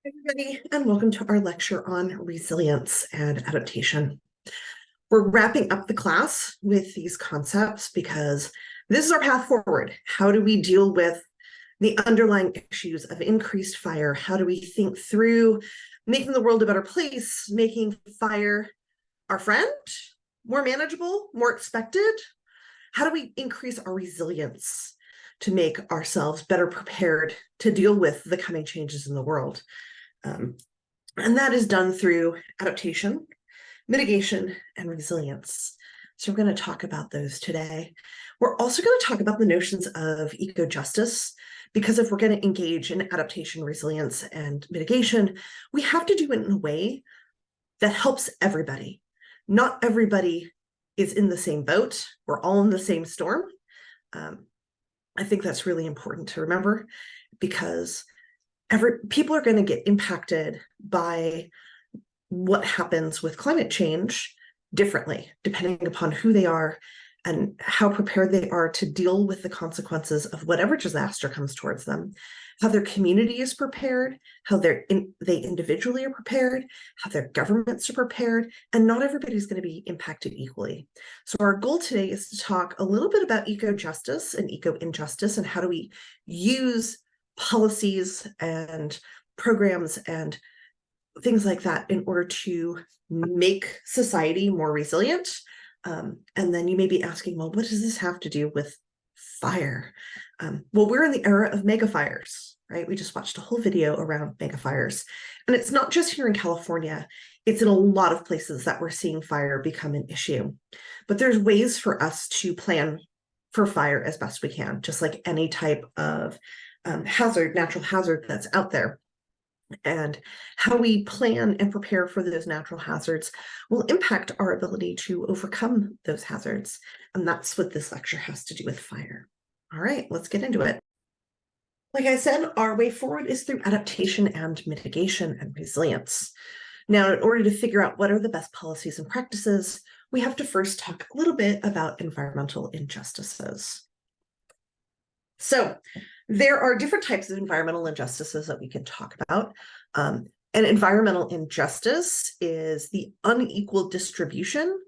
Everybody, and welcome to our lecture on resilience and adaptation. We're wrapping up the class with these concepts because this is our path forward. How do we deal with the underlying issues of increased fire? How do we think through making the world a better place, making fire our friend, more manageable, more expected? How do we increase our resilience to make ourselves better prepared to deal with the coming changes in the world? And that is done through adaptation, mitigation, and resilience. So we're going to talk about those today. We're also going to talk about the notions of eco-justice, because if we're going to engage in adaptation, resilience, and mitigation, we have to do it in a way that helps everybody. Not everybody is in the same boat. We're all in the same storm. I think that's really important to remember, because people are going to get impacted by what happens with climate change differently, depending upon who they are and how prepared they are to deal with the consequences of whatever disaster comes towards them, how their community is prepared, how they individually are prepared, how their governments are prepared, and not everybody's going to be impacted equally. So our goal today is to talk a little bit about eco-justice and eco-injustice, and how do we use policies and programs and things like that in order to make society more resilient. And then you may be asking, well, what does this have to do with fire? Well, we're in the era of mega fires, right? We just watched a whole video around mega fires. And it's not just here in California, it's in a lot of places that we're seeing fire become an issue. But there's ways for us to plan for fire as best we can, just like any type of natural hazard that's out there. And how we plan and prepare for those natural hazards will impact our ability to overcome those hazards. And that's what this lecture has to do with fire. All right, let's get into it. Like I said, our way forward is through adaptation and mitigation and resilience. Now, in order to figure out what are the best policies and practices, we have to first talk a little bit about environmental injustices. So there are different types of environmental injustices that we can talk about. An environmental injustice is the unequal distribution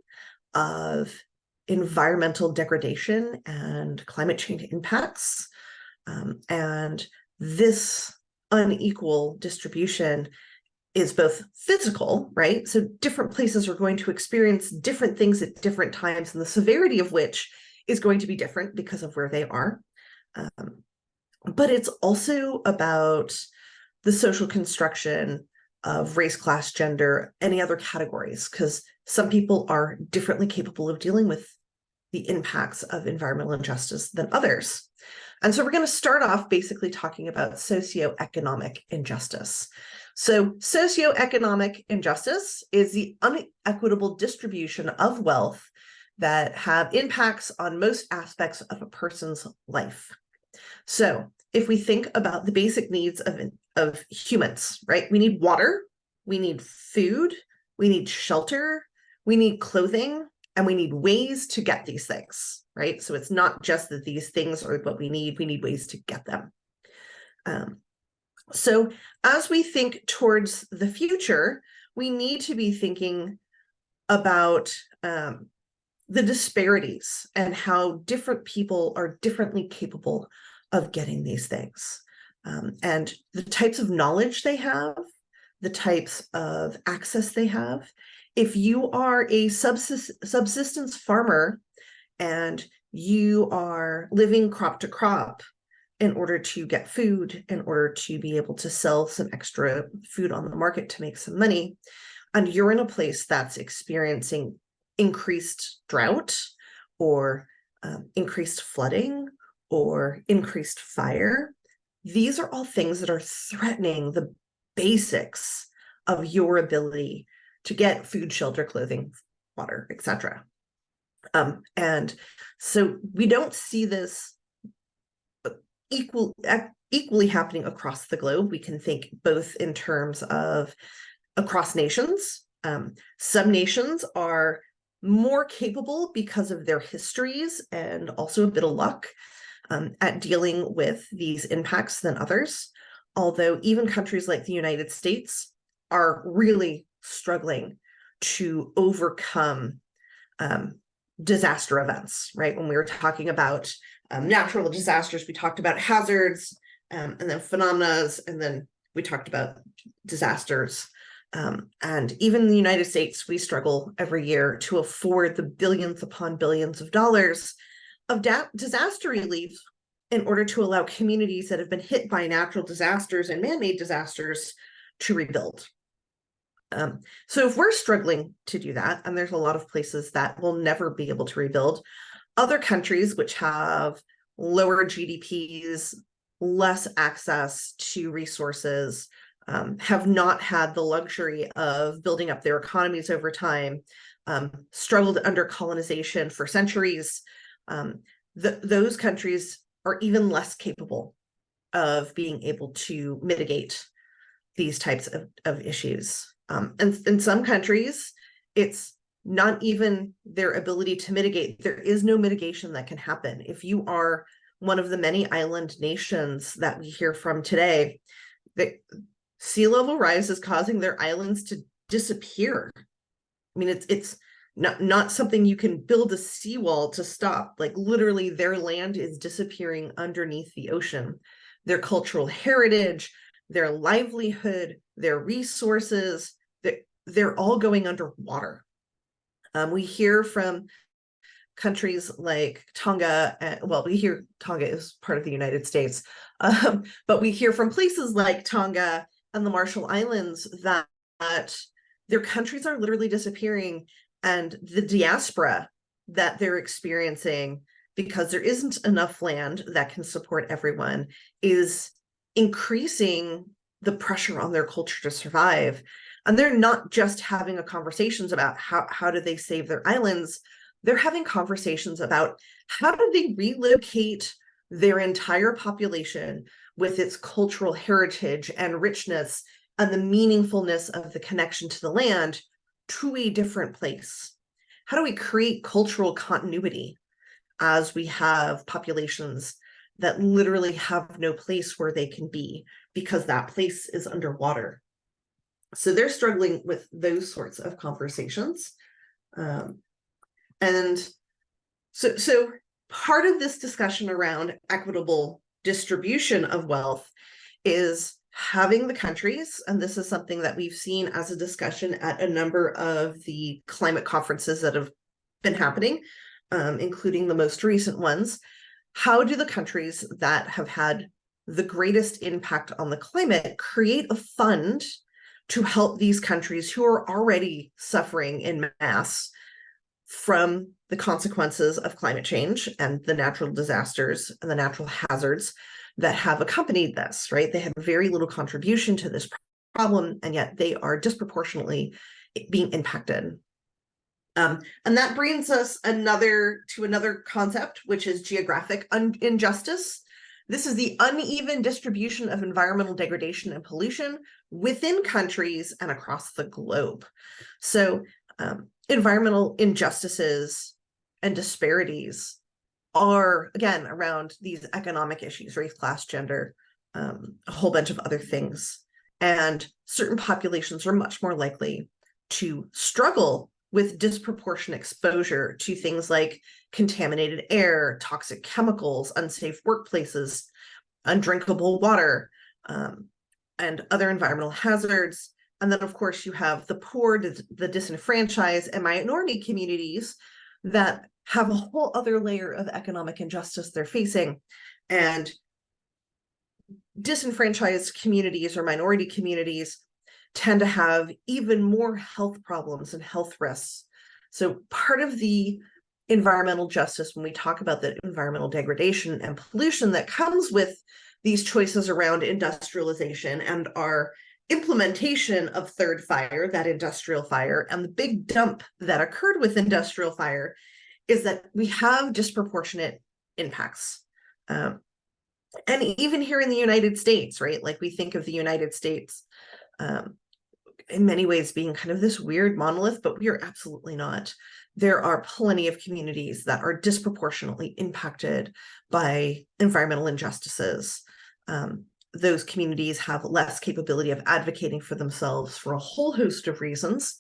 of environmental degradation and climate change impacts. And this unequal distribution is both physical, right? So different places are going to experience different things at different times, and the severity of which is going to be different because of where they are. But it's also about the social construction of race, class, gender, any other categories, because some people are differently capable of dealing with the impacts of environmental injustice than others. And so we're going to start off basically talking about socioeconomic injustice. So socioeconomic injustice is the unequitable distribution of wealth that have impacts on most aspects of a person's life. So if we think about the basic needs of humans, right? We need water, we need food, we need shelter, we need clothing, and we need ways to get these things, right? So it's not just that these things are what we need ways to get them. So as we think towards the future, we need to be thinking about the disparities and how different people are differently capable of getting these things, and the types of knowledge they have, the types of access they have. If you are a subsistence farmer and you are living crop to crop in order to get food, in order to be able to sell some extra food on the market to make some money, and you're in a place that's experiencing increased drought or increased flooding or increased fire, these are all things that are threatening the basics of your ability to get food, shelter, clothing, water, etc. And so we don't see this equally happening across the globe. We can think both in terms of across nations. Some nations are more capable because of their histories and also a bit of luck at dealing with these impacts than others. although even countries like the United States are really struggling to overcome disaster events, right? When we were talking about natural disasters, we talked about hazards, and then phenomena, and then we talked about disasters. And even in the United States, we struggle every year to afford the billions upon billions of dollars of disaster relief in order to allow communities that have been hit by natural disasters and man-made disasters to rebuild. So if we're struggling to do that, and there's a lot of places that will never be able to rebuild, other countries which have lower GDPs, less access to resources, have not had the luxury of building up their economies over time, struggled under colonization for centuries. Those countries are even less capable of being able to mitigate these types of issues. And in some countries, it's not even their ability to mitigate. There is no mitigation that can happen. If you are one of the many island nations that we hear from today, the sea level rise is causing their islands to disappear. I mean, it's not something you can build a seawall to stop. Like literally their land is disappearing underneath the ocean. Their cultural heritage, their livelihood, their resources, they're all going underwater. We hear from countries like Tonga, well, we hear Tonga is part of the United States, but we hear from places like Tonga and the Marshall Islands that their countries are literally disappearing, and the diaspora that they're experiencing, because there isn't enough land that can support everyone, is increasing the pressure on their culture to survive. And they're not just having a conversations about how do they save their islands. They're having conversations about how do they relocate their entire population with its cultural heritage and richness and the meaningfulness of the connection to the land to a different place. How do we create cultural continuity as we have populations that literally have no place where they can be because that place is underwater? So they're struggling with those sorts of conversations. And so part of this discussion around equitable distribution of wealth is having the countries, and this is something that we've seen as a discussion at a number of the climate conferences that have been happening, including the most recent ones. How do the countries that have had the greatest impact on the climate create a fund to help these countries who are already suffering in mass from the consequences of climate change and the natural disasters and the natural hazards that have accompanied this, right? They have very little contribution to this problem, and yet they are disproportionately being impacted. And that brings us to another concept, which is geographic injustice. This is the uneven distribution of environmental degradation and pollution within countries and across the globe. So environmental injustices and disparities are, again, around these economic issues, race, class, gender, a whole bunch of other things. And certain populations are much more likely to struggle with disproportionate exposure to things like contaminated air, toxic chemicals, unsafe workplaces, undrinkable water, and other environmental hazards. And then, of course, you have the poor, the disenfranchised, and minority communities that have a whole other layer of economic injustice they're facing. And disenfranchised communities or minority communities tend to have even more health problems and health risks. So part of the environmental justice, when we talk about the environmental degradation and pollution that comes with these choices around industrialization and our implementation of third fire, that industrial fire, and the big dump that occurred with industrial fire, is that we have disproportionate impacts. And even here in the United States, right? Like we think of the United States in many ways being kind of this weird monolith, but we are absolutely not. There are plenty of communities that are disproportionately impacted by environmental injustices. those communities have less capability of advocating for themselves for a whole host of reasons,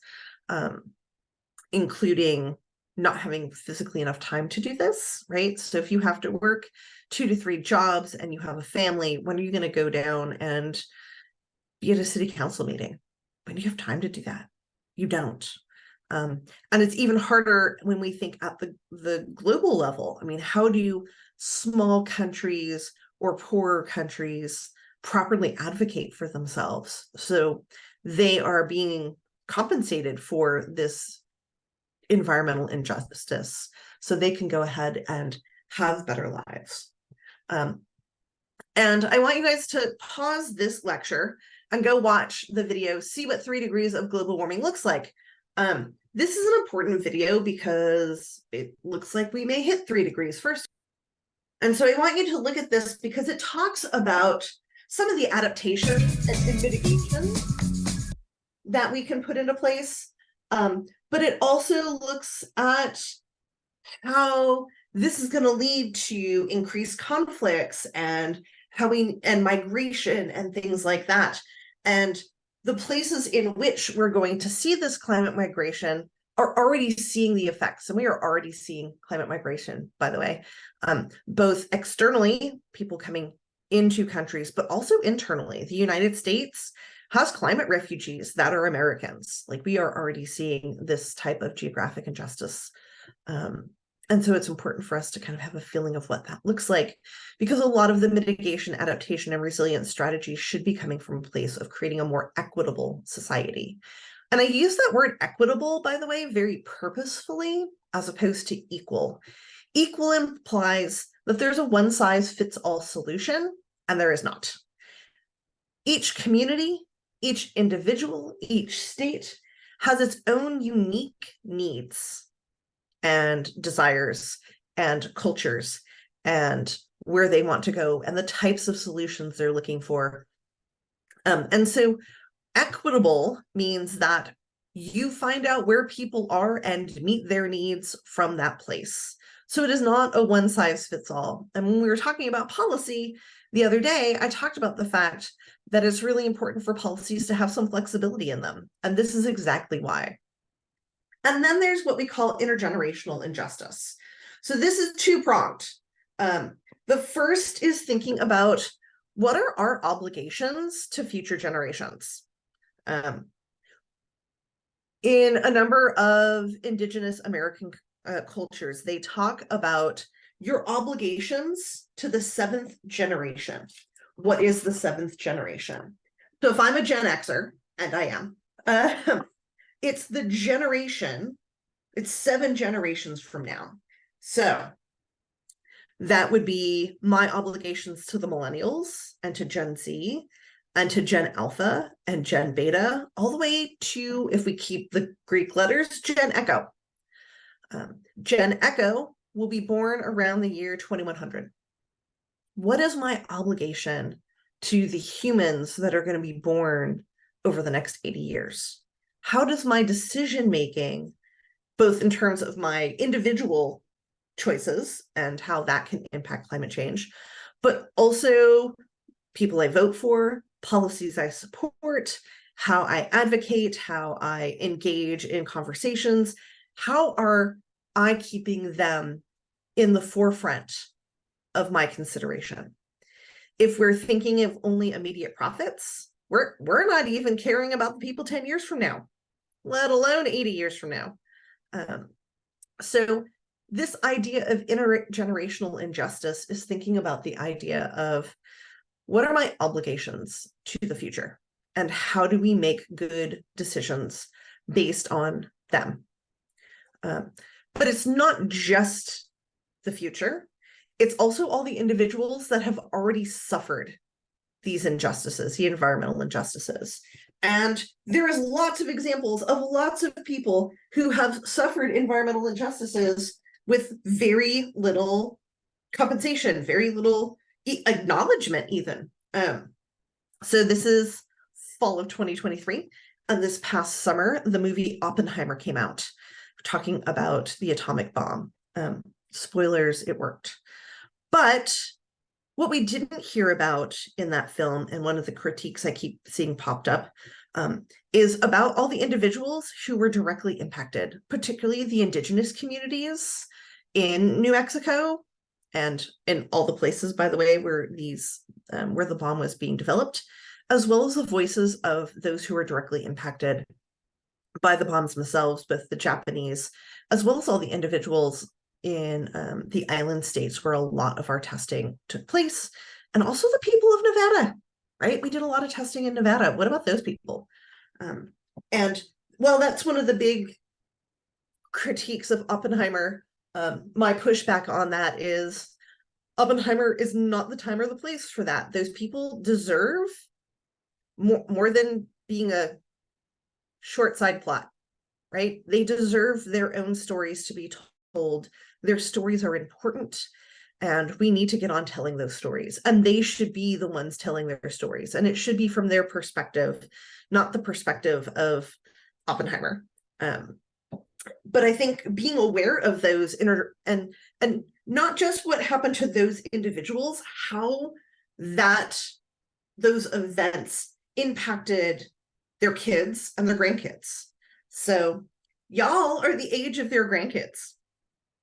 including not having physically enough time to do this, right? So if you have to work 2 to 3 jobs and you have a family, when are you going to go down and be at a city council meeting? When do you have time to do that? You don't. And it's even harder when we think at the global level. I mean, how do small countries or poorer countries properly advocate for themselves so they are being compensated for this environmental injustice so they can go ahead and have better lives? And I want you guys to pause this lecture and go watch the video, see what 3 degrees of global warming looks like. This is an important video because it looks like we may hit 3 degrees first. And so I want you to look at this because it talks about some of the adaptation and mitigation that we can put into place. But it also looks at how this is going to lead to increased conflicts and migration and things like that. And the places in which we're going to see this climate migration are already seeing the effects. And we are already seeing climate migration, by the way, both externally, people coming into countries, but also internally. The United States has climate refugees that are Americans. Like, we are already seeing this type of geographic injustice. And so it's important for us to kind of have a feeling of what that looks like, because a lot of the mitigation, adaptation, and resilience strategies should be coming from a place of creating a more equitable society. And I use that word equitable, by the way, very purposefully, as opposed to equal. Equal implies that there's a one-size-fits-all solution, and there is not. Each community, each individual, each state has its own unique needs and desires and cultures and where they want to go and the types of solutions they're looking for. And so equitable means that you find out where people are and meet their needs from that place. So it is not a one size fits all. And when we were talking about policy the other day, I talked about the fact that it's really important for policies to have some flexibility in them. And this is exactly why. And then there's what we call intergenerational injustice. So this is two-pronged. The first is thinking about what are our obligations to future generations. In a number of Indigenous American cultures, they talk about your obligations to the 7th generation. What is the 7th generation? So if I'm a Gen Xer, and I am, it's the generation, it's 7 generations from now. So that would be my obligations to the millennials and to Gen Z and to Gen Alpha and Gen Beta, all the way to, if we keep the Greek letters, Gen Echo. Gen Echo will be born around the year 2100. What is my obligation to the humans that are going to be born over the next 80 years? How does my decision making, both in terms of my individual choices and how that can impact climate change, but also people I vote for, policies I support, how I advocate, how I engage in conversations, how are I keeping them in the forefront of my consideration? If we're thinking of only immediate profits, we're not even caring about the people 10 years from now, let alone 80 years from now. So this idea of intergenerational injustice is thinking about the idea of what are my obligations to the future and how do we make good decisions based on them? But it's not just the future. It's also all the individuals that have already suffered these injustices, the environmental injustices. And there is lots of examples of lots of people who have suffered environmental injustices with very little compensation, very little acknowledgement even. So this is fall of 2023. And this past summer, the movie Oppenheimer came out, talking about the atomic bomb. Spoilers, it worked. But What we didn't hear about in that film, and one of the critiques I keep seeing popped up, is about all the individuals who were directly impacted, particularly the indigenous communities in New Mexico and in all the places, by the way, where where the bomb was being developed, as well as the voices of those who were directly impacted by the bombs themselves, both the Japanese, as well as all the individuals in the island states where a lot of our testing took place, and also the people of Nevada, right? We did a lot of testing in Nevada. What about those people? And well, that's one of the big critiques of Oppenheimer. My pushback on that is Oppenheimer is not the time or the place for that. Those people deserve more than being a short side plot, right? They deserve their own stories to be told. Their stories are important, and we need to get on telling those stories. And they should be the ones telling their stories. And it should be from their perspective, not the perspective of Oppenheimer. But I think being aware of those and not just what happened to those individuals, how those events impacted their kids and their grandkids. So y'all are the age of their grandkids.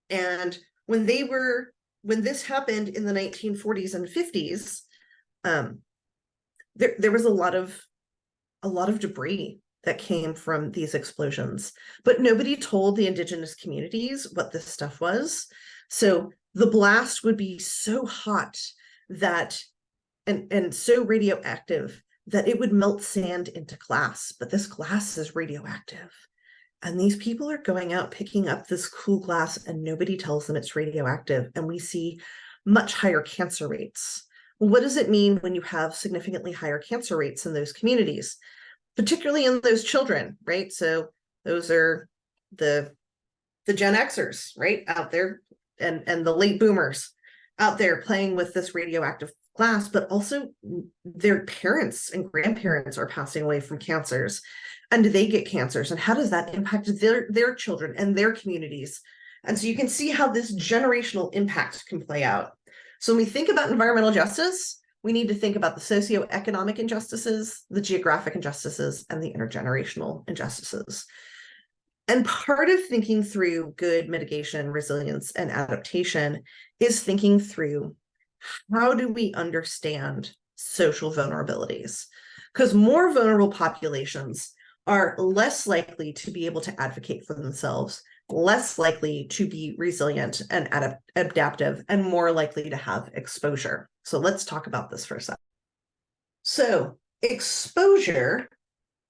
And when this happened in the 1940s and 50s, there was a lot of debris that came from these explosions, but nobody told the indigenous communities what this stuff was. So the blast would be so hot that and so radioactive that it would melt sand into glass, but this glass is radioactive. And these people are going out picking up this cool glass and nobody tells them it's radioactive. And we see much higher cancer rates. Well, what does it mean when you have significantly higher cancer rates in those communities, particularly in those children, right? So those are the Gen Xers, right, out there, and the late boomers out there playing with this radioactive glass, but also their parents and grandparents are passing away from cancers, and they get cancers, and how does that impact their children and their communities? And so you can see how this generational impact can play out. So when we think about environmental justice, we need to think about the socioeconomic injustices, the geographic injustices, and the intergenerational injustices. And part of thinking through good mitigation, resilience, and adaptation is thinking through how do we understand social vulnerabilities? Because more vulnerable populations are less likely to be able to advocate for themselves, less likely to be resilient and adaptive, and more likely to have exposure. So let's talk about this for a second. So exposure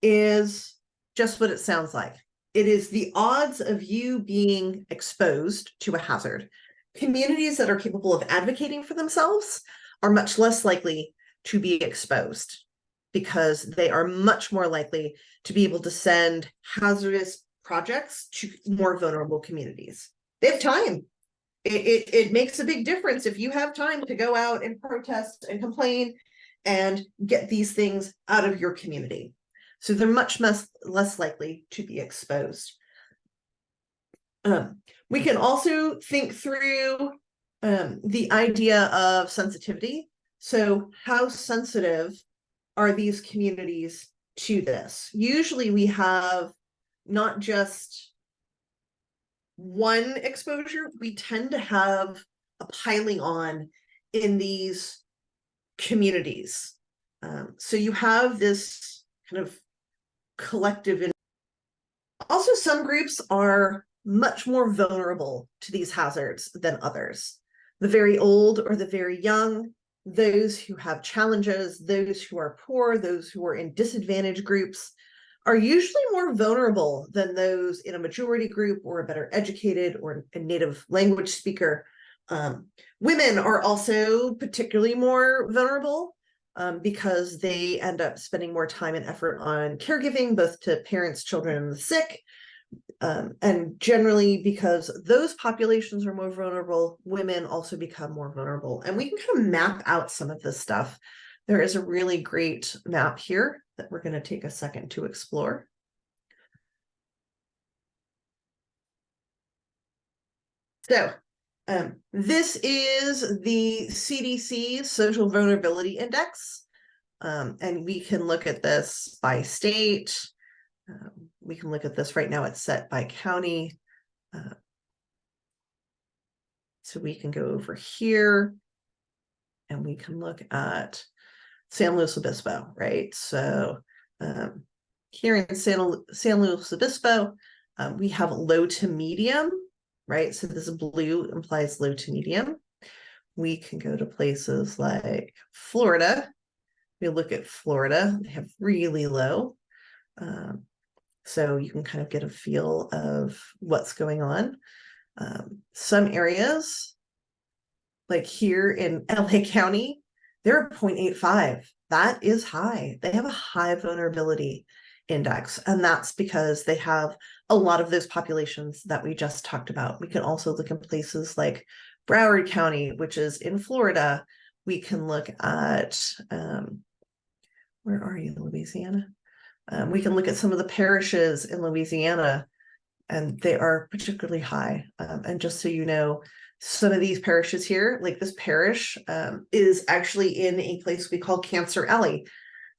is just what it sounds like. It is the odds of you being exposed to a hazard. Communities that are capable of advocating for themselves are much less likely to be exposed because they are much more likely to be able to send hazardous projects to more vulnerable communities. They have time. It makes a big difference if you have time to go out and protest and complain and get these things out of your community. So they're much less likely to be exposed. We can also think through the idea of sensitivity. So how sensitive are these communities to this? Usually we have not just one exposure, we tend to have a piling on in these communities. So you have this kind of collective. Also, some groups are much more vulnerable to these hazards than others. The very old or the very young, those who have challenges, those who are poor, those who are in disadvantaged groups are usually more vulnerable than those in a majority group or a better educated or a native language speaker. Women are also particularly more vulnerable because they end up spending more time and effort on caregiving, both to parents, children, and the sick. And generally, because those populations are more vulnerable, women also become more vulnerable. And we can kind of map out some of this stuff. There is a really great map here that we're going to take a second to explore. So This is the CDC Social Vulnerability Index, and we can look at this by state. We can look at this right now. It's set by county. So we can go over here and we can look at San Luis Obispo, right? So here in San Luis Obispo, we have low to medium, right? So this blue implies low to medium. We can go to places like Florida. We look at Florida, they have really low. So you can kind of get a feel of what's going on. Some areas, like here in LA County, they're 0.85. That is high. They have a high vulnerability index, and that's because they have a lot of those populations that we just talked about. We can also look in places like Broward County, which is in Florida. We can look at, where are you, Louisiana? We can look at some of the parishes in Louisiana, and they are particularly high. And just so you know, some of these parishes here, like this parish, is actually in a place we call Cancer Alley.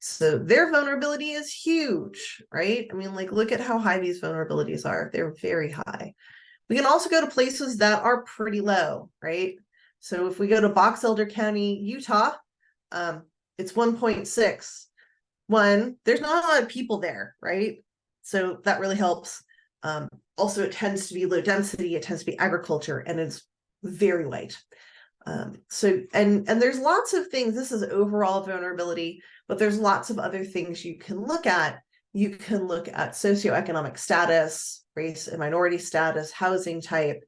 So their vulnerability is huge, right? I mean, like, look at how high these vulnerabilities are. They're very high. We can also go to places that are pretty low, right? So if we go to Box Elder County, Utah, it's 1.6. There's not a lot of people there, right? So that really helps. Also, it tends to be low density, it tends to be agriculture, and it's very white. So there's lots of things. This is overall vulnerability, but there's lots of other things you can look at. You can look at socioeconomic status, race and minority status, housing type,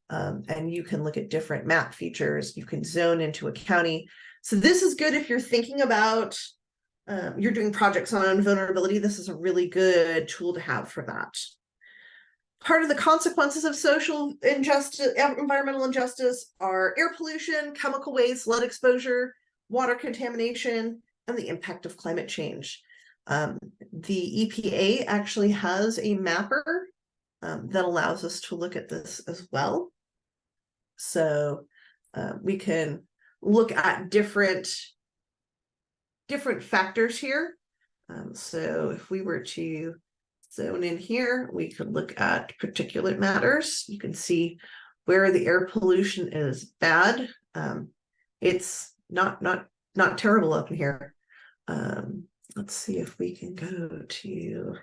and you can look at different map features. You can zone into a county. So this is good if you're thinking about you're doing projects on vulnerability. This is a really good tool to have for that. Part of the consequences of social injustice, environmental injustice, are air pollution, chemical waste, lead exposure, water contamination, and the impact of climate change. The EPA actually has a mapper that allows us to look at this as well. So we can look at different factors here. So if we were to zone in here, we could look at particulate matters. You can see where the air pollution is bad. It's not terrible up in here. Let's see if we can go to,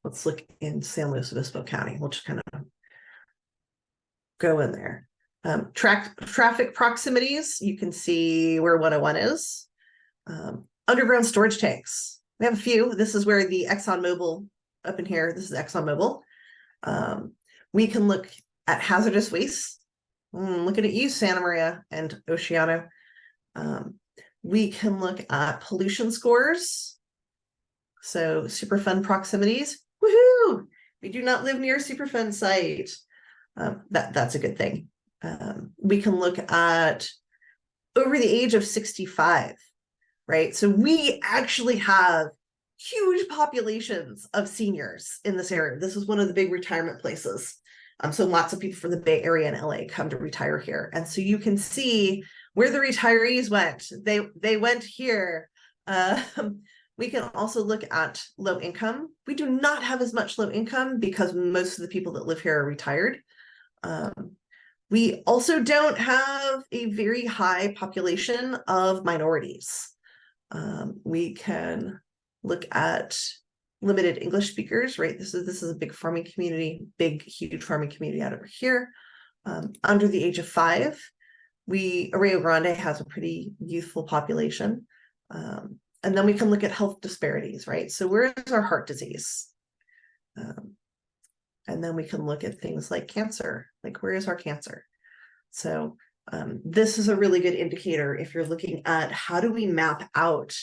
let's look in San Luis Obispo County. We'll just kind of go in there. Traffic proximities, you can see where 101 is. Underground storage tanks. We have a few. This is where the ExxonMobil, up in here, this is ExxonMobil. We can look at hazardous waste. Looking at you, Santa Maria and Oceano. We can look at pollution scores. So Superfund proximities. Woohoo! We do not live near a Superfund site. That's a good thing. We can look at over the age of 65, right? So we actually have huge populations of seniors in this area. This is one of the big retirement places. So lots of people from the Bay Area and LA come to retire here. And so you can see where the retirees went. They went here. We can also look at low income. We do not have as much low income because most of the people that live here are retired. We also don't have a very high population of minorities. We can look at limited English speakers, right? This is a big farming community, huge farming community out over here. Under the age of 5, Arroyo Grande has a pretty youthful population. And then we can look at health disparities, right? So where is our heart disease? And then we can look at things like cancer, like where is our cancer? So this is a really good indicator if you're looking at how do we map out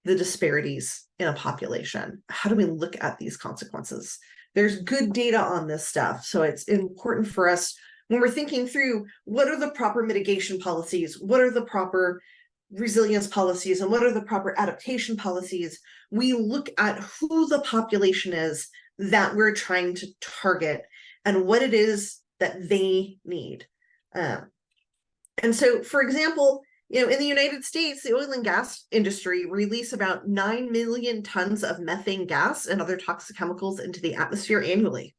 the disparities in a population? How do we look at these consequences? There's good data on this stuff. So it's important for us when we're thinking through what are the proper mitigation policies? What are the proper resilience policies and what are the proper adaptation policies, we look at who the population is that we're trying to target and what it is that they need. And so, for example, in the United States, the oil and gas industry release about 9 million tons of methane gas and other toxic chemicals into the atmosphere annually.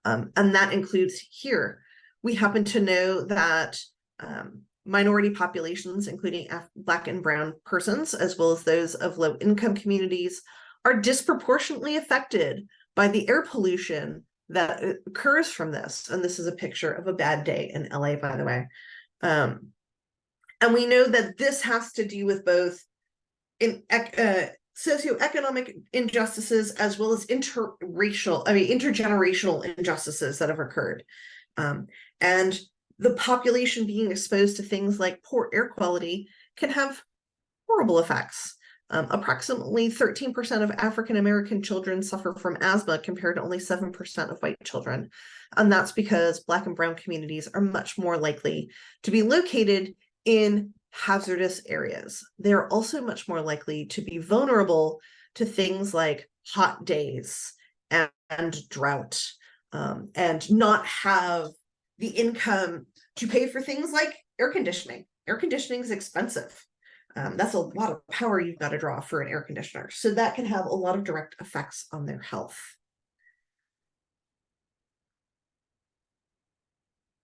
And that includes here. We happen to know that minority populations, including Black and Brown persons, as well as those of low-income communities, are disproportionately affected by the air pollution that occurs from this. And this is a picture of a bad day in LA, by the way. And we know that this has to do with both socioeconomic injustices as well as intergenerational injustices that have occurred. And the population being exposed to things like poor air quality can have horrible effects. Approximately 13% of African American children suffer from asthma compared to only 7% of white children. And that's because Black and Brown communities are much more likely to be located in hazardous areas. They're also much more likely to be vulnerable to things like hot days and drought, and not have the income to pay for things like air conditioning. Air conditioning is expensive. That's a lot of power you've got to draw for an air conditioner. So that can have a lot of direct effects on their health.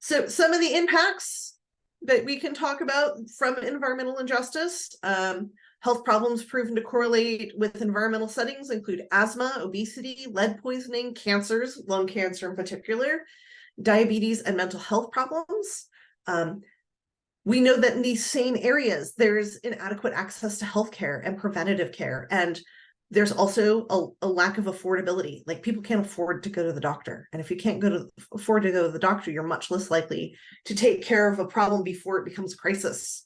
So some of the impacts that we can talk about from environmental injustice, health problems proven to correlate with environmental settings include asthma, obesity, lead poisoning, cancers, lung cancer in particular, diabetes, and mental health problems. We know that in these same areas, there's inadequate access to healthcare and preventative care. And there's also a lack of affordability. Like people can't afford to go to the doctor. And if you can't afford to go to the doctor, you're much less likely to take care of a problem before it becomes a crisis.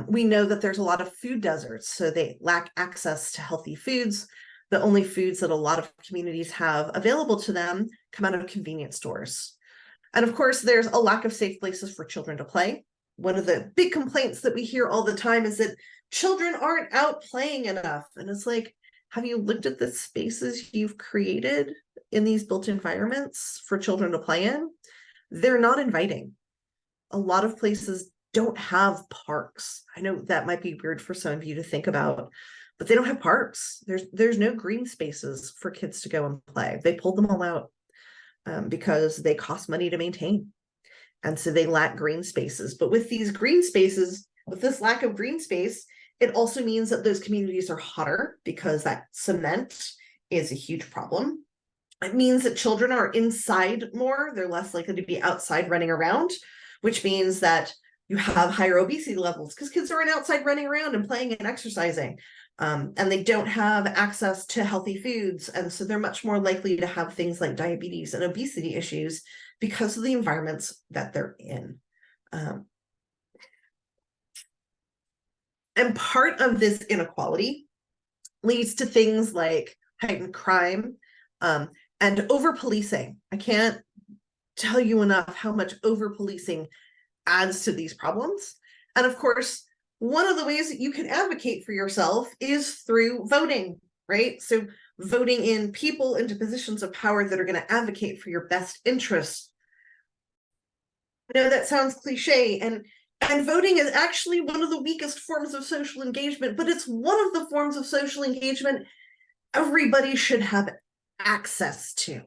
We know that there's a lot of food deserts, so they lack access to healthy foods. The only foods that a lot of communities have available to them come out of convenience stores. And of course, there's a lack of safe places for children to play. One of the big complaints that we hear all the time is that children aren't out playing enough. And it's like, have you looked at the spaces you've created in these built environments for children to play in? They're not inviting. A lot of places don't have parks. I know that might be weird for some of you to think about, but they don't have parks. There's no green spaces for kids to go and play. They pulled them all out because they cost money to maintain. And so they lack green spaces. But with these green spaces, with this lack of green space, it also means that those communities are hotter because that cement is a huge problem. It means that children are inside more. They're less likely to be outside running around, which means that you have higher obesity levels because kids are outside running around and playing and exercising. And they don't have access to healthy foods. And so they're much more likely to have things like diabetes and obesity issues because of the environments that they're in. And part of this inequality leads to things like heightened crime and over-policing. I can't tell you enough how much over-policing adds to these problems. And of course, one of the ways that you can advocate for yourself is through voting, right? So voting in people into positions of power that are going to advocate for your best interests. I know that sounds cliche, and voting is actually one of the weakest forms of social engagement, but it's one of the forms of social engagement everybody should have access to.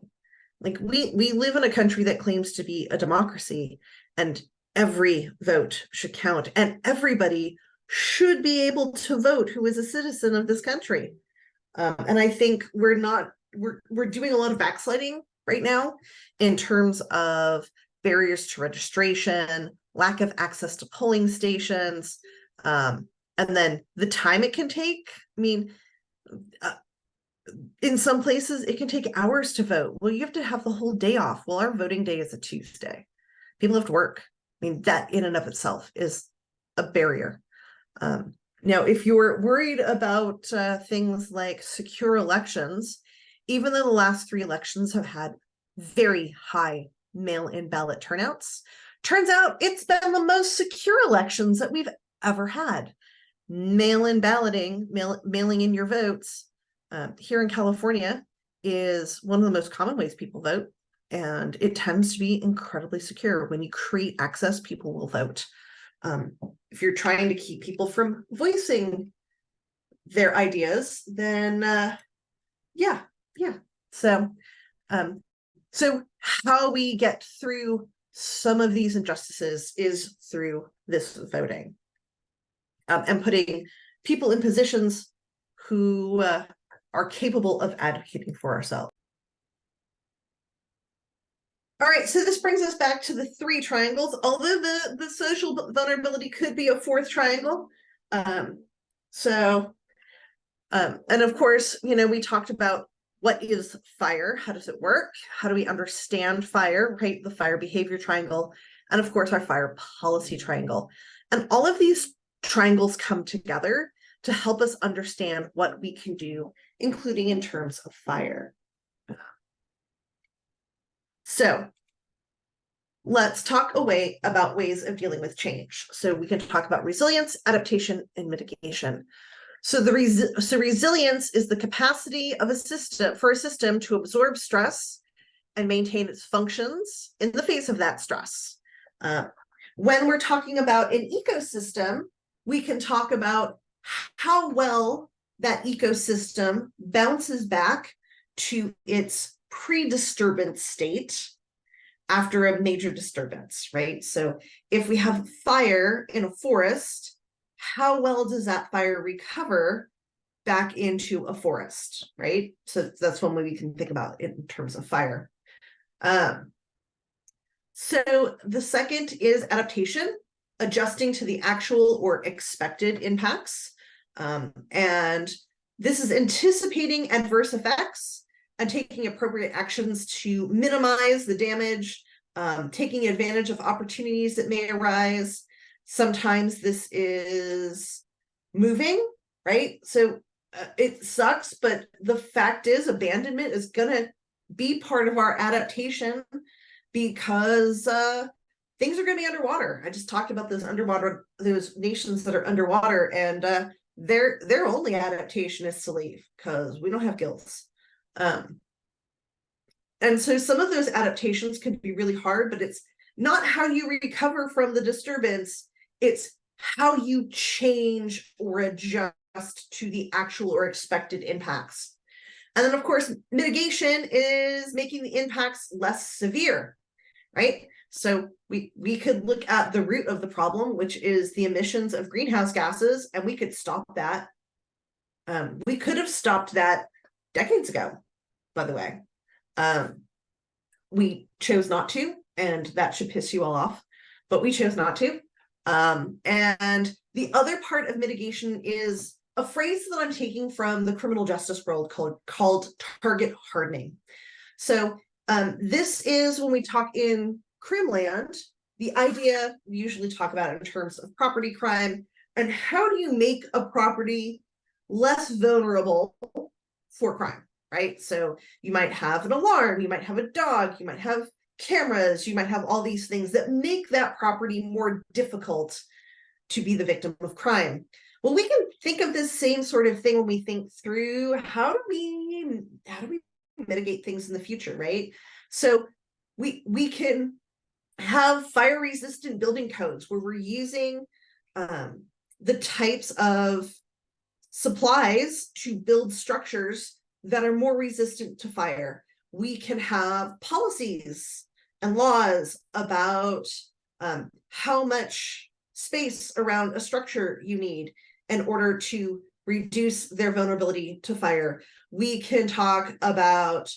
Like we live in a country that claims to be a democracy, and every vote should count, and everybody should be able to vote who is a citizen of this country. And I think we're doing a lot of backsliding right now in terms of barriers to registration, lack of access to polling stations, and then the time it can take. I mean, in some places, it can take hours to vote. Well, you have to have the whole day off. Well, our voting day is a Tuesday. People have to work. I mean, that in and of itself is a barrier. Now, if you're worried about things like secure elections, even though the last 3 elections have had very high mail-in ballot turnouts, turns out it's been the most secure elections that we've ever had. mail-in balloting, mailing in your votes, here in California is one of the most common ways people vote, and it tends to be incredibly secure. When you create access, people will vote. If you're trying to keep people from voicing their ideas, then yeah. So how we get through some of these injustices is through this voting, and putting people in positions who are capable of advocating for ourselves. All right, so this brings us back to the 3 triangles, although the social vulnerability could be a 4th triangle. And of course, we talked about what is fire, how does it work, how do we understand fire, right? The fire behavior triangle, and of course our fire policy triangle. And all of these triangles come together to help us understand what we can do, including in terms of fire. So let's talk about ways of dealing with change. So we can talk about resilience, adaptation, and mitigation. So resilience is the capacity of a system to absorb stress and maintain its functions in the face of that stress. When we're talking about an ecosystem, we can talk about how well that ecosystem bounces back to its pre-disturbance state after a major disturbance, right? So if we have fire in a forest, how well does that fire recover back into a forest, right? So that's one way we can think about it in terms of fire. So the second is adaptation, adjusting to the actual or expected impacts. And this is anticipating adverse effects and taking appropriate actions to minimize the damage, taking advantage of opportunities that may arise. Sometimes this is moving, right? So it sucks, but the fact is abandonment is going to be part of our adaptation, because things are going to be underwater. I just talked about those nations that are underwater, and their only adaptation is to leave because we don't have gills. And so some of those adaptations could be really hard, but it's not how you recover from the disturbance, it's how you change or adjust to the actual or expected impacts. And then, of course, mitigation is making the impacts less severe, right? So we could look at the root of the problem, which is the emissions of greenhouse gases, and we could stop that. We could have stopped that decades ago, by the way. We chose not to, and that should piss you all off, but we chose not to. And the other part of mitigation is a phrase that I'm taking from the criminal justice world called target hardening. So this is when we talk in crimland, the idea we usually talk about in terms of property crime, and how do you make a property less vulnerable for crime, right? So you might have an alarm, you might have a dog, you might have cameras, you might have all these things that make that property more difficult to be the victim of crime. Well, we can think of this same sort of thing when we think through how do we mitigate things in the future, right? So we can have fire resistant building codes where we're using the types of supplies to build structures that are more resistant to fire. We can have policies and laws about how much space around a structure you need in order to reduce their vulnerability to fire. We can talk about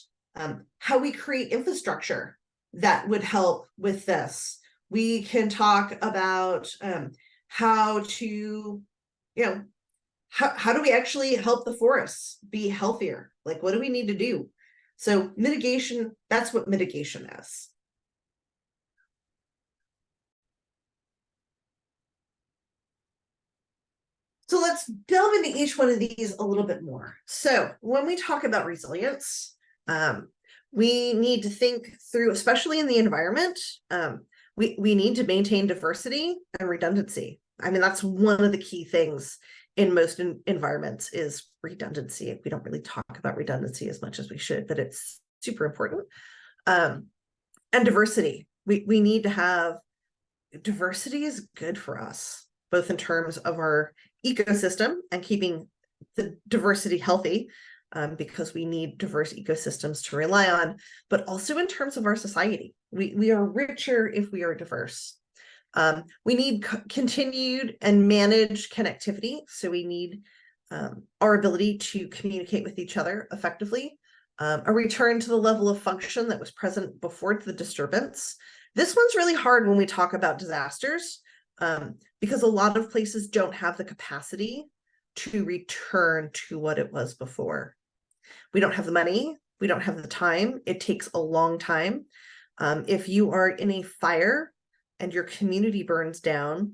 how we create infrastructure that would help with this. We can talk about how to, how do we actually help the forests be healthier? Like, what do we need to do? So mitigation, that's what mitigation is. So let's delve into each one of these a little bit more. So when we talk about resilience, we need to think through, especially in the environment, we need to maintain diversity and redundancy. I mean, that's one of the key things in most environments is redundancy. We don't really talk about redundancy as much as we should, but it's super important. And diversity. We need to have diversity is good for us, both in terms of our ecosystem and keeping the diversity healthy, because we need diverse ecosystems to rely on, but also in terms of our society. We are richer if we are diverse. We need continued and managed connectivity. So we need our ability to communicate with each other effectively, a return to the level of function that was present before the disturbance. This one's really hard when we talk about disasters, because a lot of places don't have the capacity to return to what it was before. We don't have the money. We don't have the time. It takes a long time. If you are in a fire and your community burns down,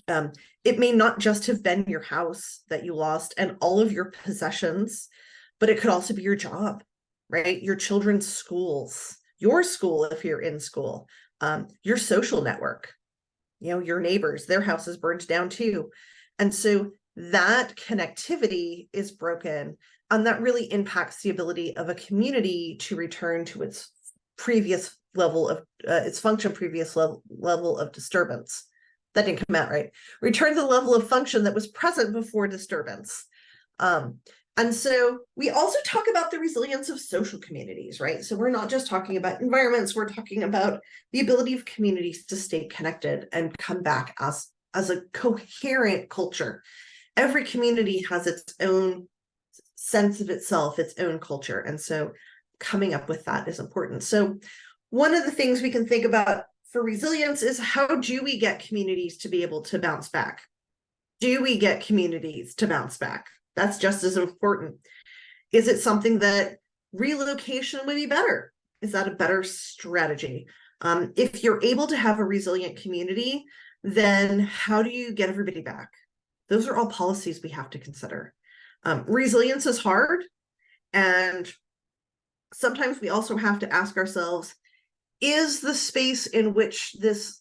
it may not just have been your house that you lost and all of your possessions, but it could also be your job, right? Your children's schools, your school if you're in school, your social network, your neighbors, their houses burned down too. And so that connectivity is broken, and that really impacts the ability of a community to return to its previous level of its function, previous level of disturbance. That didn't come out right. Return to the level of function that was present before disturbance. And so we also talk about the resilience of social communities, right? So we're not just talking about environments, we're talking about the ability of communities to stay connected and come back as a coherent culture. Every community has its own sense of itself, its own culture. And so coming up with that is important. So one of the things we can think about for resilience is, how do we get communities to be able to bounce back? Do we get communities to bounce back? That's just as important. Is it something that relocation would be better? Is that a better strategy? If you're able to have a resilient community, then how do you get everybody back? Those are all policies we have to consider. Resilience is hard. And sometimes we also have to ask ourselves, is the space in which this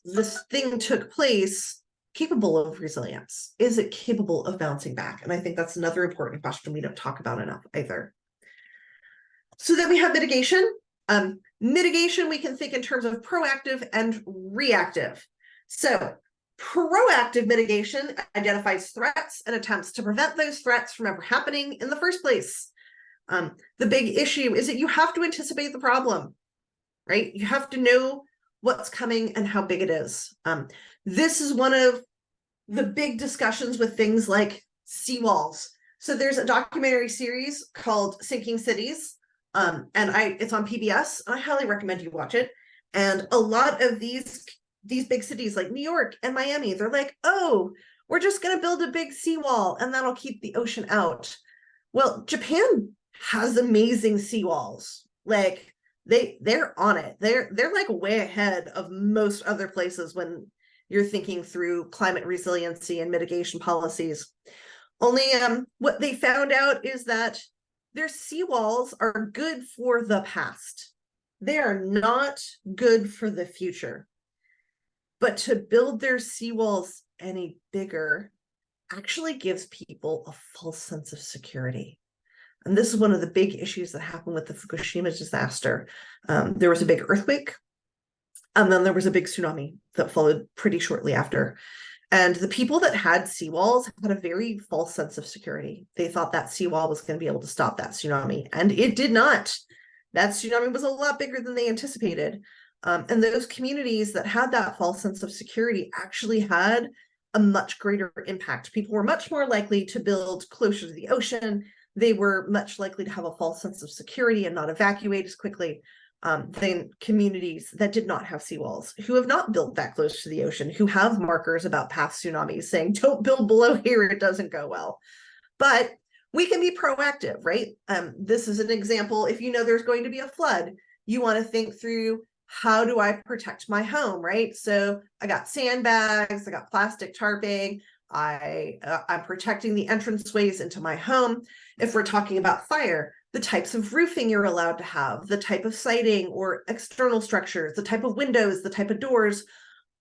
thing took place capable of resilience? Is it capable of bouncing back? And I think that's another important question we don't talk about enough either. So then we have mitigation. Mitigation, we can think in terms of proactive and reactive. So proactive mitigation identifies threats and attempts to prevent those threats from ever happening in the first place. The big issue is that you have to anticipate the problem, right? You have to know what's coming and how big it is. This is one of the big discussions with things like seawalls. So there's a documentary series called Sinking Cities, and it's on PBS, and I highly recommend you watch it. And a lot of these big cities like New York and Miami, they're like, oh, we're just going to build a big seawall and that'll keep the ocean out. Well, Japan has amazing seawalls. Like they're on it. They're like way ahead of most other places when you're thinking through climate resiliency and mitigation policies. Only what they found out is that their seawalls are good for the past. They are not good for the future. But to build their seawalls any bigger actually gives people a false sense of security. And this is one of the big issues that happened with the Fukushima disaster. There was a big earthquake, and then there was a big tsunami that followed pretty shortly after. And the people that had seawalls had a very false sense of security. They thought that seawall was going to be able to stop that tsunami, and it did not. That tsunami was a lot bigger than they anticipated. And those communities that had that false sense of security actually had a much greater impact. People were much more likely to build closer to the ocean. They were much likely to have a false sense of security and not evacuate as quickly than communities that did not have seawalls, who have not built that close to the ocean, who have markers about past tsunamis saying, don't build below here, it doesn't go well. But we can be proactive, right? This is an example. If you know there's going to be a flood, you want to think through, how do I protect my home, right? So I got sandbags, I got plastic tarping, I'm protecting the entranceways into my home. If we're talking about fire, the types of roofing you're allowed to have, the type of siding or external structures, the type of windows, the type of doors,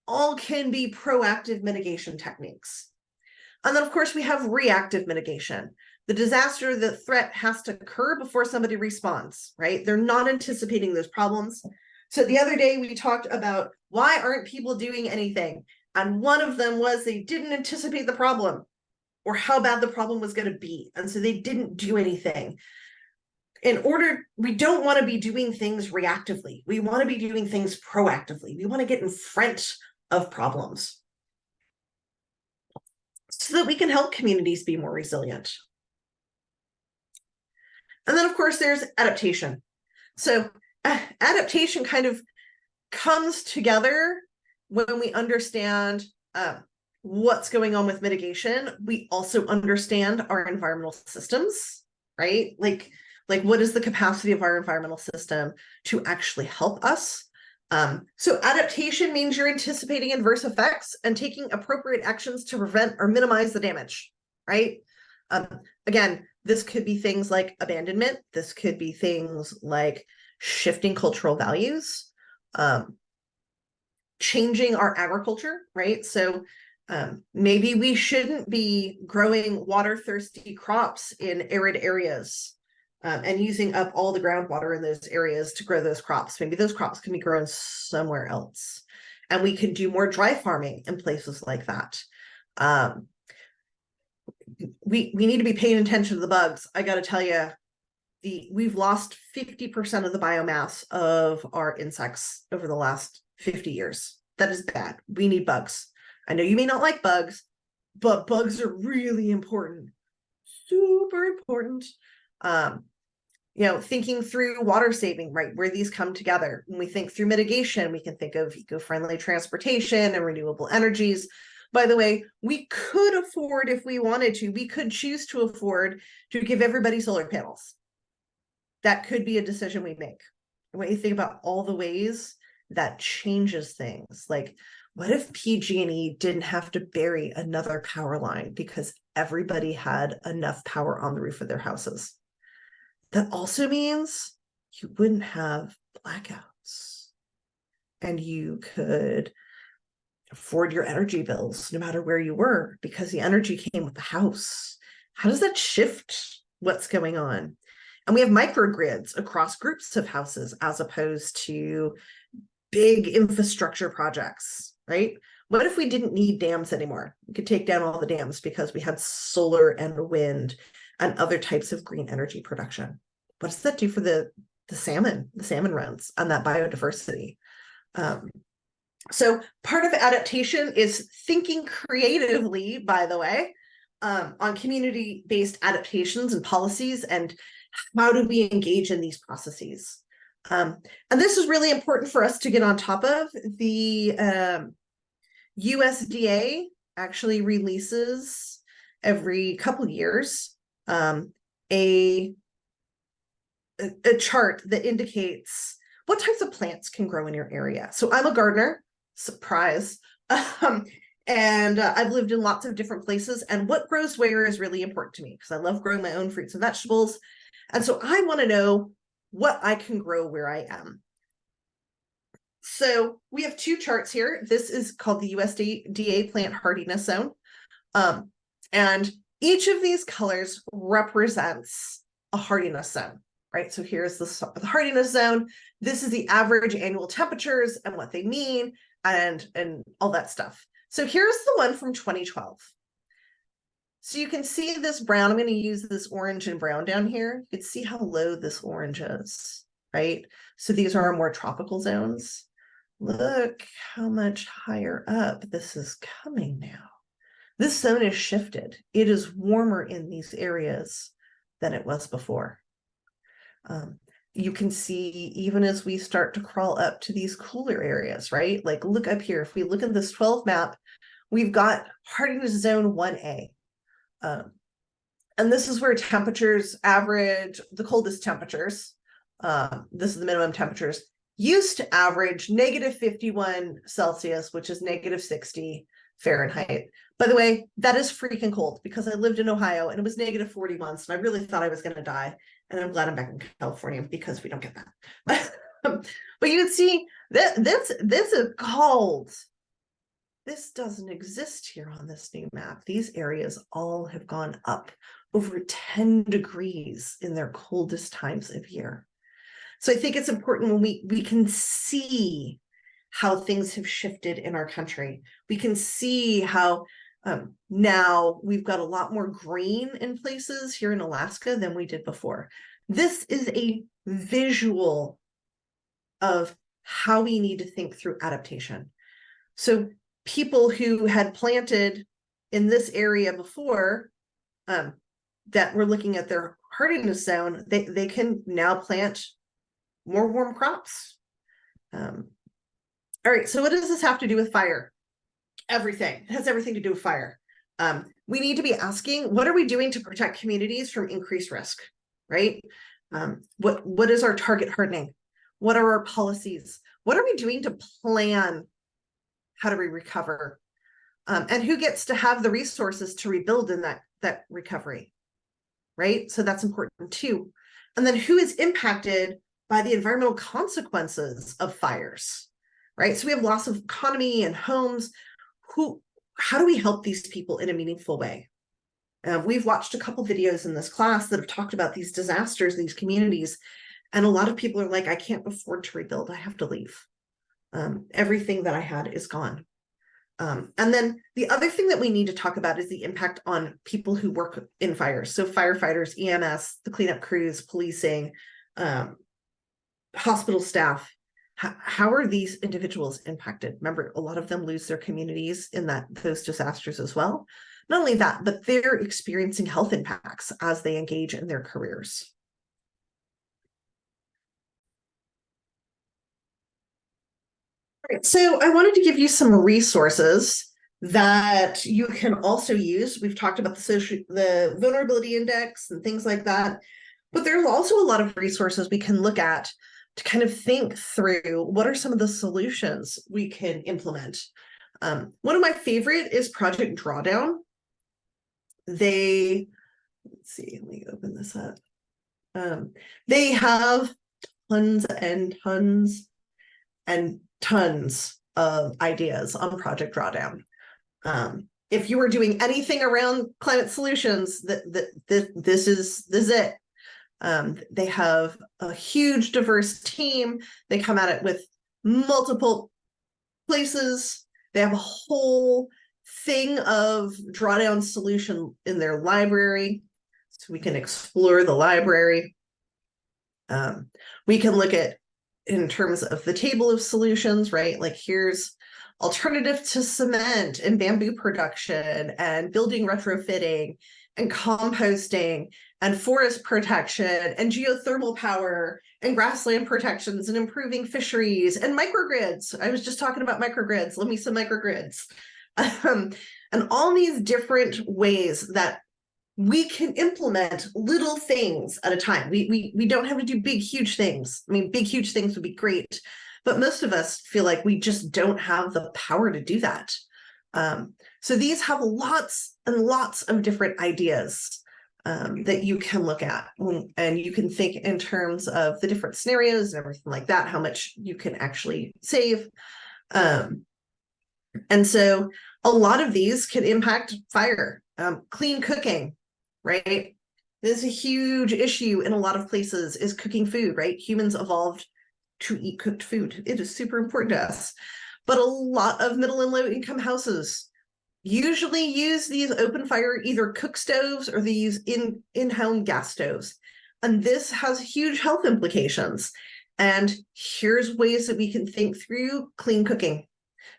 all can be proactive mitigation techniques. And then, of course, we have reactive mitigation. The disaster, the threat has to occur before somebody responds, right? They're not anticipating those problems. So the other day we talked about why aren't people doing anything? And one of them was they didn't anticipate the problem or how bad the problem was going to be. And so they didn't do anything. We don't want to be doing things reactively. We want to be doing things proactively. We want to get in front of problems so that we can help communities be more resilient. And then, of course, there's adaptation. So adaptation kind of comes together when we understand what's going on with mitigation. We also understand our environmental systems, right? Like what is the capacity of our environmental system to actually help us? So adaptation means you're anticipating adverse effects and taking appropriate actions to prevent or minimize the damage, right? Again, this could be things like abandonment. This could be things like shifting cultural values, changing our agriculture, right? So maybe we shouldn't be growing water-thirsty crops in arid areas and using up all the groundwater in those areas to grow those crops. Maybe those crops can be grown somewhere else. And we can do more dry farming in places like that. We need to be paying attention to the bugs. I got to tell you, we've lost 50% of the biomass of our insects over the last 50 years. That is bad. We need bugs. I know you may not like bugs, but bugs are really important. Super important. Thinking through water saving, right, where these come together. When we think through mitigation, we can think of eco-friendly transportation and renewable energies. By the way, we could afford, if we wanted to, we could choose to afford to give everybody solar panels. That could be a decision we make. When you think about all the ways that changes things, like what if PG&E didn't have to bury another power line because everybody had enough power on the roof of their houses? That also means you wouldn't have blackouts and you could afford your energy bills no matter where you were because the energy came with the house. How does that shift what's going on? And we have microgrids across groups of houses as opposed to big infrastructure projects, right? What if we didn't need dams anymore? We could take down all the dams because we had solar and wind and other types of green energy production. What does that do for the salmon runs and that biodiversity? So part of adaptation is thinking creatively, by the way, on community-based adaptations and policies, and how do we engage in these processes? And this is really important for us to get on top of. The USDA actually releases every couple of years a chart that indicates what types of plants can grow in your area. So I'm a gardener, surprise. And I've lived in lots of different places, and what grows where is really important to me because I love growing my own fruits and vegetables. And so I want to know what I can grow where I am. So we have two charts here. This is called the USDA plant hardiness zone. And each of these colors represents a hardiness zone, right? So here's the hardiness zone. This is the average annual temperatures and what they mean and all that stuff. So here's the one from 2012. So you can see this brown. I'm going to use this orange and brown down here. You can see how low this orange is, right? So these are our more tropical zones. Look how much higher up this is coming now. This zone is shifted. It is warmer in these areas than it was before. You can see even as we start to crawl up to these cooler areas, right? Like look up here. If we look at this 12 map, we've got hardiness zone 1A. And this is where temperatures average, the coldest temperatures, this is the minimum temperatures, used to average -51 Celsius, which is -60 Fahrenheit. By the way, that is freaking cold because I lived in Ohio and it was -40 months and I really thought I was going to die. And I'm glad I'm back in California because we don't get that. But you can see that this is cold. This doesn't exist here on this new map. These areas all have gone up over 10 degrees in their coldest times of year. So I think it's important when we can see how things have shifted in our country. We can see how now we've got a lot more green in places here in Alaska than we did before. This is a visual of how we need to think through adaptation. So people who had planted in this area before that were looking at their hardiness zone, they can now plant more warm crops. All right, so what does this have to do with fire? Everything. It has everything to do with fire. We need to be asking, what are we doing to protect communities from increased risk, right? What is our target hardening? What are our policies? What are we doing to plan how do we recover? And who gets to have the resources to rebuild in that recovery, right? So that's important too. And then who is impacted by the environmental consequences of fires, right? So we have loss of economy and homes. How do we help these people in a meaningful way? We've watched a couple videos in this class that have talked about these disasters, these communities, and a lot of people are like, I can't afford to rebuild, I have to leave. Everything that I had is gone. And then the other thing that we need to talk about is the impact on people who work in fires. So firefighters, EMS, the cleanup crews, policing, hospital staff. How are these individuals impacted? Remember, a lot of them lose their communities in those disasters as well. Not only that, but they're experiencing health impacts as they engage in their careers. All right, so I wanted to give you some resources that you can also use. We've talked about the vulnerability index and things like that, but there's also a lot of resources we can look at to kind of think through what are some of the solutions we can implement. One of my favorite is Project Drawdown. Let's see, let me open this up. They have tons and tons and tons of ideas on Project Drawdown. If you were doing anything around climate solutions, this is it. They have a huge diverse team. They come at it with multiple places. They have a whole thing of drawdown solution in their library. So we can explore the library. We can look at in terms of the table of solutions, right? Like here's alternative to cement and bamboo production and building retrofitting and composting and forest protection and geothermal power and grassland protections and improving fisheries and microgrids. I was just talking about microgrids. Let me some microgrids. And all these different ways that we can implement little things at a time. We don't have to do big, huge things. I mean, big, huge things would be great, but most of us feel like we just don't have the power to do that. So these have lots and lots of different ideas that you can look at, and you can think in terms of the different scenarios and everything like that, how much you can actually save. And so a lot of these can impact fire, clean cooking, right? This is a huge issue in a lot of places, is cooking food, right? Humans evolved to eat cooked food. It is super important to us. But a lot of middle and low income houses usually use these open fire either cook stoves or these in-home gas stoves. And this has huge health implications. And here's ways that we can think through clean cooking.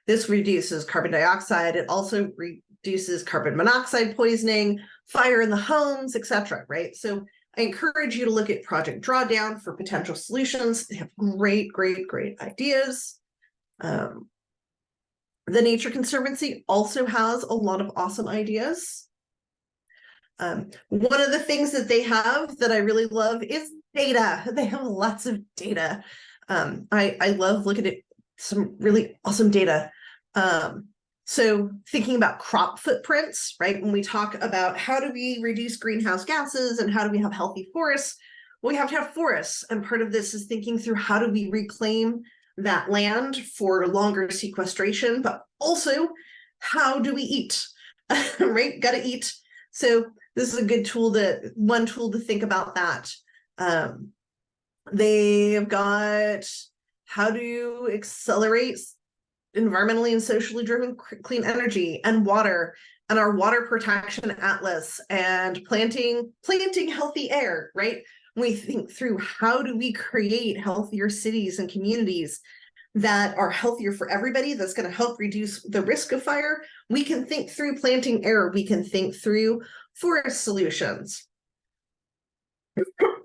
This reduces carbon dioxide. It also reduces carbon monoxide poisoning, fire in the homes, etc. Right? So I encourage you to look at Project Drawdown for potential solutions. They have great, great, great ideas. The Nature Conservancy also has a lot of awesome ideas. One of the things that they have that I really love is data. They have lots of data. I love looking at some really awesome data. So thinking about crop footprints, right? When we talk about how do we reduce greenhouse gases and how do we have healthy forests, well, we have to have forests. And part of this is thinking through how do we reclaim that land for longer sequestration, but also how do we eat, right? Got to eat. So this is a good tool one tool to think about that. They've got how to accelerate environmentally and socially driven clean energy and water, and our water protection atlas, and planting healthy air, right? We think through how do we create healthier cities and communities that are healthier for everybody, that's going to help reduce the risk of fire. We can think through planting air. We can think through forest solutions.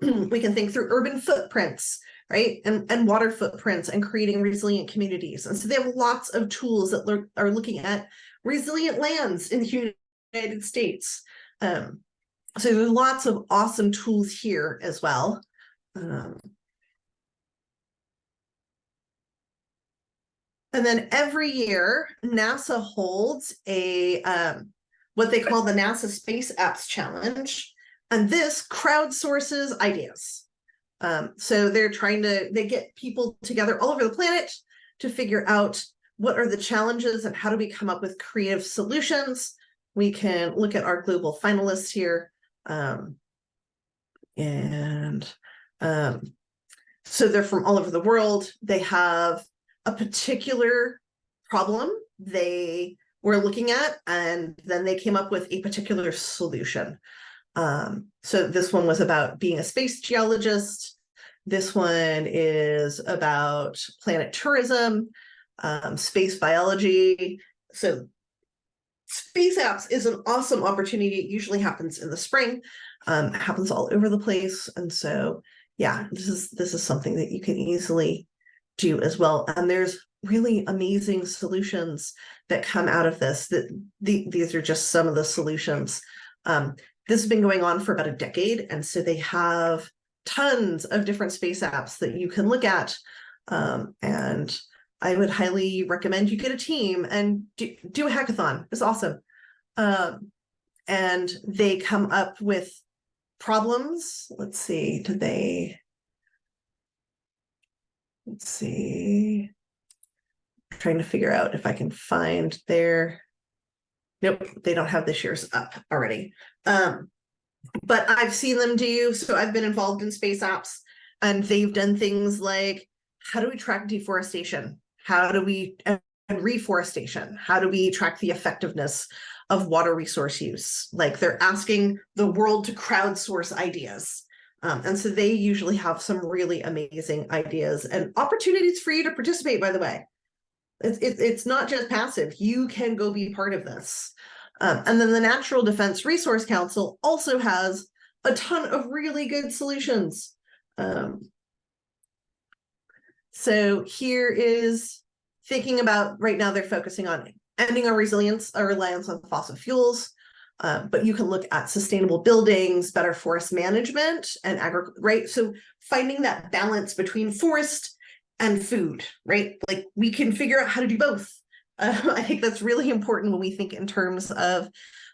We can think through urban footprints, right? And water footprints, and creating resilient communities. And so they have lots of tools that are looking at resilient lands in the United States. So there's lots of awesome tools here as well. And then every year, NASA holds a what they call the NASA Space Apps Challenge. And this crowdsources ideas. So they get people together all over the planet to figure out what are the challenges and how do we come up with creative solutions. We can look at our global finalists here. So they're from all over the world. They have a particular problem they were looking at, and then they came up with a particular solution. So this one was about being a space geologist. This one is about planet tourism, space biology. So Space Apps is an awesome opportunity. It usually happens in the spring. It happens all over the place. And so, yeah, this is something that you can easily do as well. And there's really amazing solutions that come out of this. These are just some of the solutions. This has been going on for about a decade, and so they have tons of different space apps that you can look at. And I would highly recommend you get a team and do a hackathon. It's awesome. And they come up with problems. Let's see. Let's see. I'm trying to figure out if I can find their. Nope, they don't have this year's up already. But I've seen them do, so I've been involved in space apps, and they've done things like, how do we track deforestation? And reforestation? How do we track the effectiveness of water resource use? Like, they're asking the world to crowdsource ideas. And so they usually have some really amazing ideas and opportunities for you to participate, by the way. It's not just passive. You can go be part of this. And then the Natural Defense Resource Council also has a ton of really good solutions. So here is thinking about, right now they're focusing on ending our reliance on fossil fuels, but you can look at sustainable buildings, better forest management, and agriculture, right? So finding that balance between forest and food, right? Like, we can figure out how to do both. I think that's really important when we think in terms of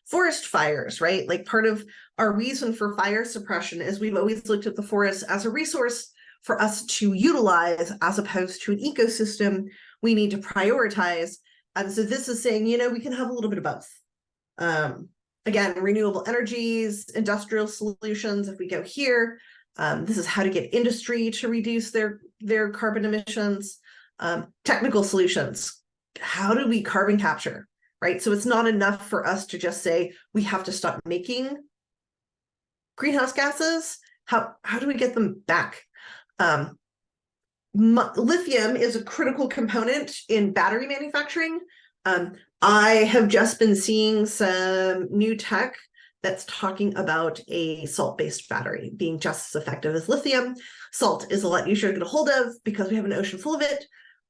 forest fires, right? Like, part of our reason for fire suppression is we've always looked at the forest as a resource for us to utilize as opposed to an ecosystem we need to prioritize. And so this is saying, we can have a little bit of both. Again, renewable energies, industrial solutions, if we go here, this is how to get industry to reduce their carbon emissions. Technical solutions, how do we carbon capture, right? So it's not enough for us to just say we have to stop making greenhouse gases. How do we get them back? Lithium is a critical component in battery manufacturing. I have just been seeing some new tech that's talking about a salt-based battery being just as effective as lithium. Salt is a lot easier to get a hold of because we have an ocean full of it.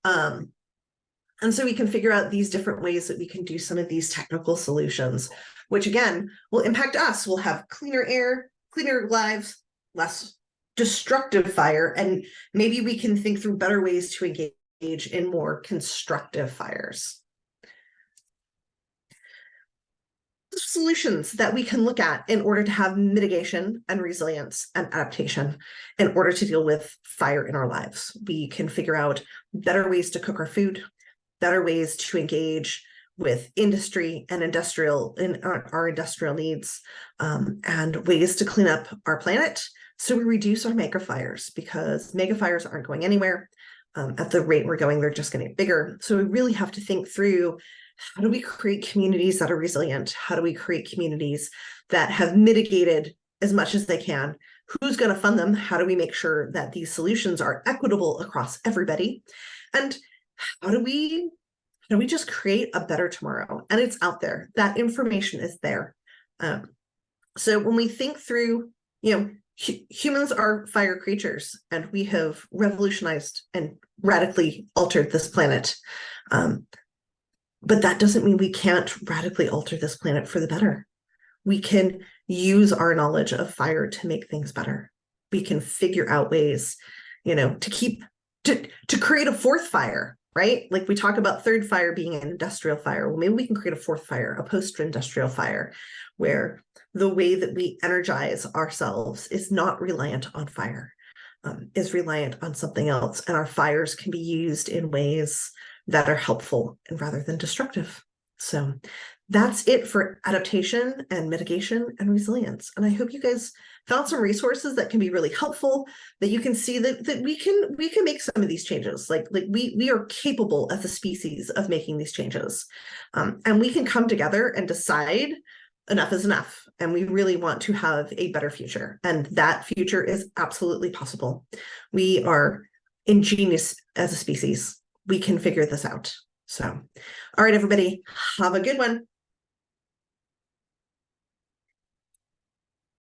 And so we can figure out these different ways that we can do some of these technical solutions, which again will impact us. We'll have cleaner air, cleaner lives, less destructive fire, and maybe we can think through better ways to engage in more constructive fires. solutions that we can look at in order to have mitigation and resilience and adaptation in order to deal with fire in our lives. We can figure out better ways to cook our food, better ways to engage with industry and our industrial needs, and ways to clean up our planet so we reduce our mega fires, because mega fires aren't going anywhere. At the rate we're going, they're just going to get bigger. So we really have to think through, how do we create communities that are resilient? How do we create communities that have mitigated as much as they can? Who's going to fund them? How do we make sure that these solutions are equitable across everybody? And how do we just create a better tomorrow? And it's out there. That information is there. So when we think through, humans are fire creatures, and we have revolutionized and radically altered this planet. But that doesn't mean we can't radically alter this planet for the better. We can use our knowledge of fire to make things better. We can figure out ways, to create a fourth fire, right? Like we talk about third fire being an industrial fire. Well, maybe we can create a fourth fire, a post-industrial fire, where the way that we energize ourselves is not reliant on fire, is reliant on something else. And our fires can be used in ways that are helpful and rather than destructive. So that's it for adaptation and mitigation and resilience. And I hope you guys found some resources that can be really helpful, that you can see that we can make some of these changes. Like we are capable as a species of making these changes. And we can come together and decide enough is enough. And we really want to have a better future. And that future is absolutely possible. We are ingenious as a species. We can figure this out. So, all right, everybody, have a good one.